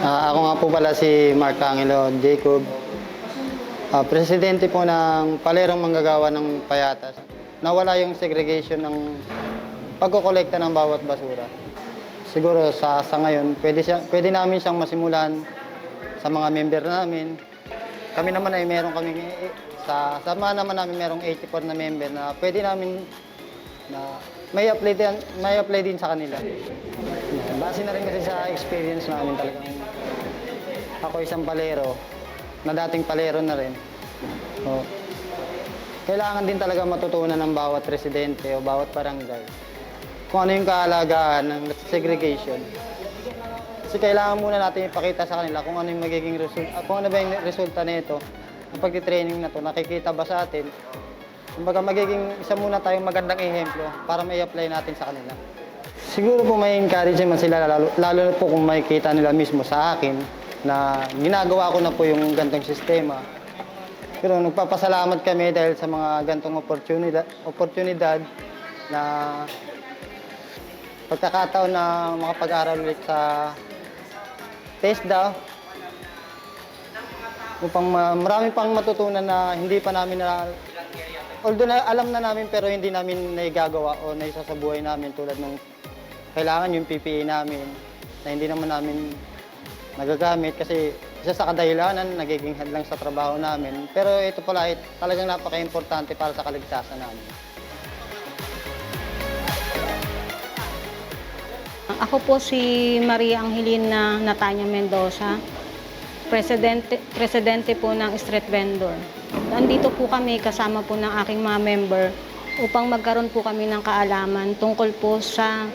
Ako nga po pala si Mark Angelo Jacob, presidente po ng Palerong Manggagawa ng Payatas. Nawala yung segregation ng pagkokolekta ng bawat basura. Siguro sa ngayon, pwede namin siyang masimulan sa mga member namin. Kami naman ay meron kami, sa sama naman namin merong 84 na member na pwede namin na may apply din sa kanila. Base na rin kasi sa experience namin talagang ako isang palero, na dating palero na rin. So, kailangan din talaga matutunan ng bawat residente o bawat barangay kung ano yung kahalagahan ng segregation. Kasi kailangan muna natin ipakita sa kanila kung ano yung magiging kung ano ba yung resulta nito ng pagti-training na to, nakikita ba sa atin. Kumbaga magiging isa muna tayong magandang ehemplo para may apply natin sa kanila. Siguro po may encourage naman sila, lalo na po kung makikita nila mismo sa akin na ginagawa ko na po yung gantong sistema. Pero nagpapasalamat kami dahil sa mga gantong oportunidad na pagkakataon na makapag-aral ulit sa TESDA upang marami pang matutunan na hindi pa namin although na alam na namin pero hindi namin naigagawa o naisa sa buhay namin tulad ng kailangan yung PPE namin na hindi naman namin nagagamit kasi isa sa kadahilanan nagiging hadlang sa trabaho namin. Pero ito pala ay talagang napaka-importante para sa kaligtasan namin. Ako po si Maria Angelina Natanya Mendoza, presidente po ng Street Vendor. Nandito po kami kasama po ng aking mga member upang magkaroon po kami ng kaalaman tungkol po sa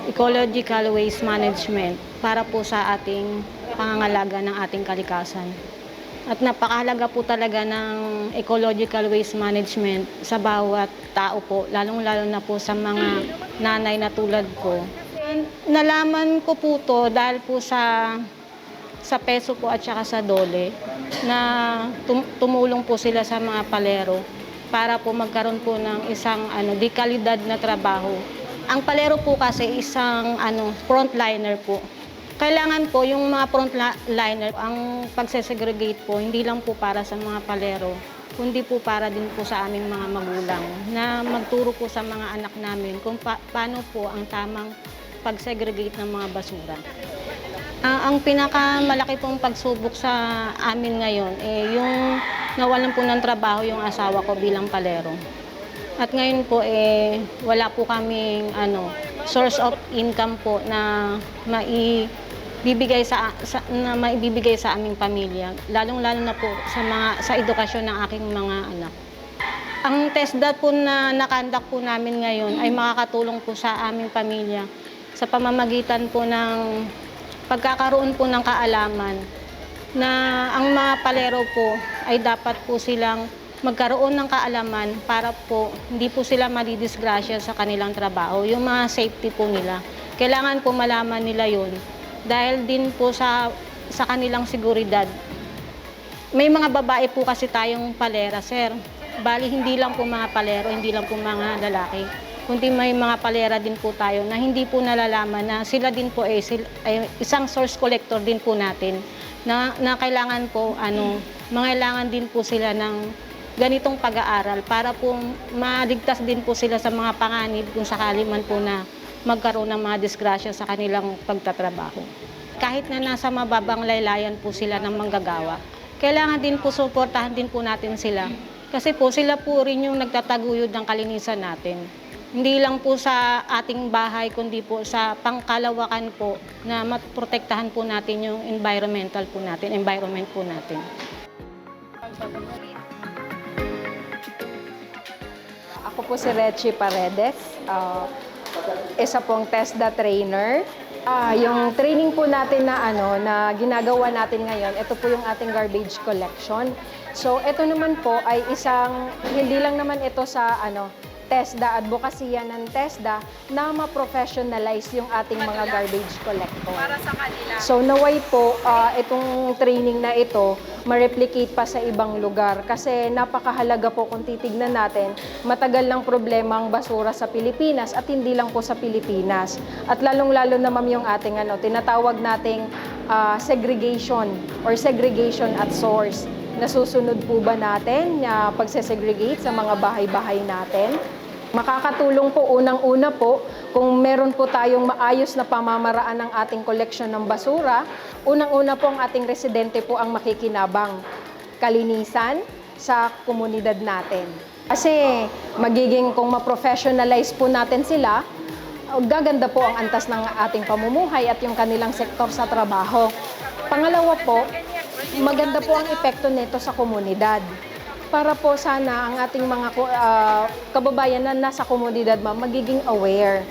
ecological waste management para po sa ating pangangalaga ng ating kalikasan. At napakahalaga po talaga ng ecological waste management sa bawat tao po, lalong-lalo na po sa mga nanay na tulad ko. Nalaman ko po to dahil po sa peso po at saka sa dole na tumulong po sila sa mga palero para po magkaroon po ng isang di kalidad na trabaho. Ang palero po kasi isang frontliner po. Kailangan po yung mga frontliner, ang pagsesegregate po, hindi lang po para sa mga palero, kundi po para din po sa aming mga magulang na magturo po sa mga anak namin kung paano po ang tamang pagsegregate ng mga basura. Ang pinakamalaki pong pagsubok sa amin ngayon, yung nawalan po ng trabaho yung asawa ko bilang palero. At ngayon po, wala po kaming source of income po na maibibigay sa aming pamilya, lalong-lalo na po sa edukasyon ng aking mga anak. Ang TESDA po na nakandak po namin ngayon ay makakatulong po sa aming pamilya sa pamamagitan po ng pagkakaroon po ng kaalaman na ang mga palero po ay dapat po silang magkaroon ng kaalaman para po hindi po sila madidisgrasya sa kanilang trabaho. Yung mga safety po nila, kailangan po malaman nila yun dahil din po sa kanilang seguridad. May mga babae po kasi tayong palera, sir. Bali, hindi lang po mga palero, hindi lang po mga lalaki. Kundi may mga palera din po tayo na hindi po nalalaman na sila din po ay isang source collector din po natin na kailangan po mangailangan din po sila ng ganitong pag-aaral para po maligtas din po sila sa mga panganib kung sakali man po na magkaroon ng mga disgrasya sa kanilang pagtatrabaho. Kahit na nasa mababang laylayan po sila ng manggagawa, kailangan din po suportahan din po natin sila. Kasi po sila po rin yung nagtataguyod ng kalinisan natin. Hindi lang po sa ating bahay, kundi po sa pangkalawakan po na maprotektahan po natin yung environment po natin. Ako po si Rechi Paredes, isa pong TESDA trainer. Yung training po natin na ginagawa natin ngayon, ito po yung ating garbage collection. So ito naman po ay hindi lang naman ito sa TESDA, advokasya ng TESDA na ma-professionalize yung ating mga garbage collector. Para sa kanila. So naway po, itong training na ito, ma-replicate pa sa ibang lugar. Kasi napakahalaga po kung titignan natin, matagal ng problema ang basura sa Pilipinas at hindi lang po sa Pilipinas. At lalong-lalo na ma'am yung ating tinatawag nating segregation or segregation at source. Nasusunod po ba natin na pagsesegregate sa mga bahay-bahay natin? Makakatulong po unang-una po kung meron po tayong maayos na pamamaraan ng ating koleksyon ng basura. Unang-una po ang ating residente po ang makikinabang. Kalinisan sa komunidad natin. Kasi magiging kung ma-professionalize po natin sila, gaganda po ang antas ng ating pamumuhay at yung kanilang sektor sa trabaho. Pangalawa po, maganda po ang epekto nito sa komunidad. Para po sana ang ating mga kababayan na nasa komunidad magiging aware.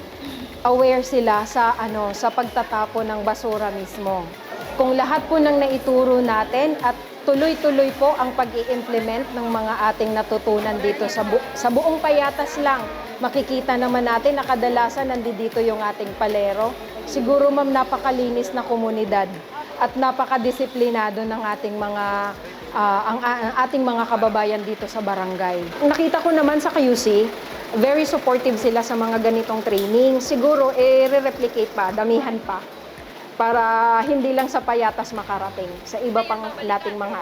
Aware sila sa sa pagtatapon ng basura mismo. Kung lahat po ng naituro natin at tuloy-tuloy po ang pag-i-implement ng mga ating natutunan dito sa buong Payatas lang, makikita naman natin na kadalasan nandito yung ating palero. Siguro ma'am, napakalinis na komunidad at napakadisiplinado ng ating ating mga kababayan dito sa barangay. Nakita ko naman sa QC, very supportive sila sa mga ganitong training. Siguro re-replicate pa, damihan pa para hindi lang sa Payatas makarating, sa iba pang nating mga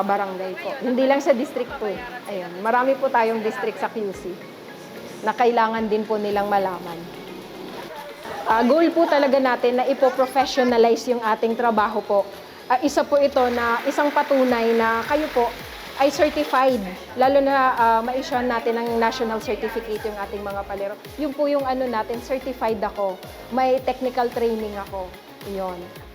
barangay po. Hindi lang sa District 2. Ayun, marami po tayong district sa QC na kailangan din po nilang malaman. Goal po talaga natin na ipo-professionalize yung ating trabaho po. Isa po ito na isang patunay na kayo po ay certified. Lalo na ma-issue natin ng national certificate yung ating mga palero. Yung po yung natin, certified ako. May technical training ako. Yun.